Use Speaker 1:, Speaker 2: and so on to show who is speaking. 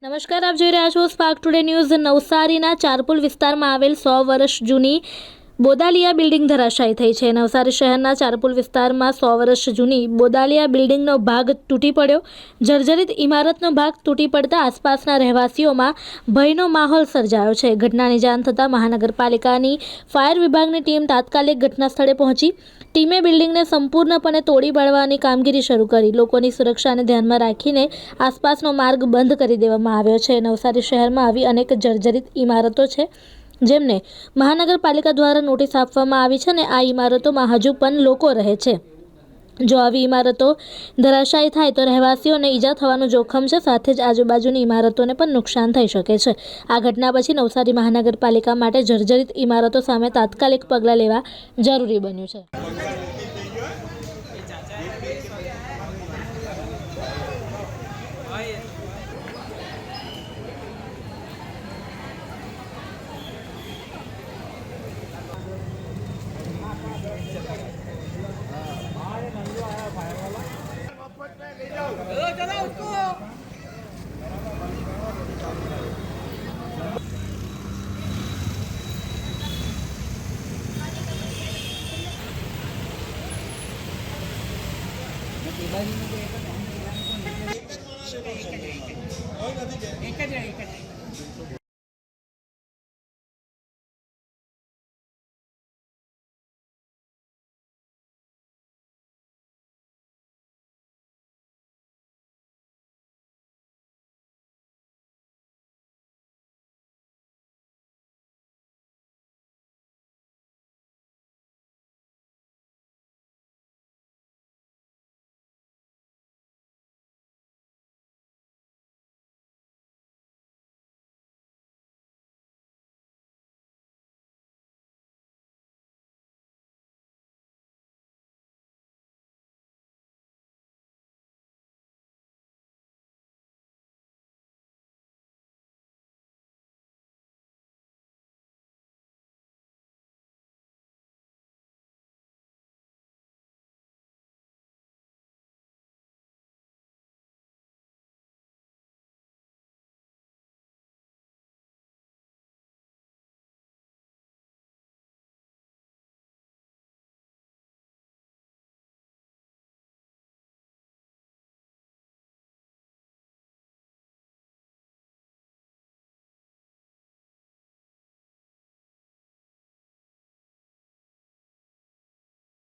Speaker 1: નમસ્કાર, આપ જોઈ રહ્યા છો સ્પાર્ક ટુડે ન્યૂઝ। નવસારીના ચારપુલ વિસ્તારમાં આવેલ 100 વર્ષ જૂની બોદાલિયા બિલ્ડિંગ ધરાશાયી થઈ છે। નવસારી શહેરના ચારપુલ વિસ્તારમાં 100 વર્ષ જૂની બોદાલિયા બિલ્ડિંગનો ભાગ તૂટી પડ્યો। જર્જરિત ઇમારતનો ભાગ તૂટી પડતા આસપાસના રહેવાસીઓમાં ભયનો માહોલ સર્જાયો છે। ઘટનાની જાણ થતાં મહાનગરપાલિકાની ફાયર વિભાગની ટીમ તાત્કાલિક ઘટના સ્થળે પહોંચી। ટીમે બિલ્ડિંગને સંપૂર્ણપણે તોડી પાડવાની કામગીરી શરૂ કરી। લોકોની સુરક્ષાને ધ્યાનમાં રાખીને આસપાસનો માર્ગ બંધ કરી દેવામાં આવ્યો છે। નવસારી શહેરમાં આવી અનેક જર્જરિત ઇમારતો છે જેમને મહાનગરપાલિકા દ્વારા નોટિસ આપવામાં આવી છે અને આ ઇમારતોમાં હજુ પણ લોકો રહે છે। જો આવી ઇમારતો ધરાશાયી થાય તો રહેવાસીઓને ઈજા થવાનું જોખમ છે, સાથે જ આજુબાજુની ઇમારતોને પણ નુકસાન થઈ શકે છે। આ ઘટના પછી નવસારી મહાનગરપાલિકા માટે જર્જરિત ઇમારતો સામે તાત્કાલિક પગલાં લેવા જરૂરી બન્યું છે।
Speaker 2: चलो उसको एक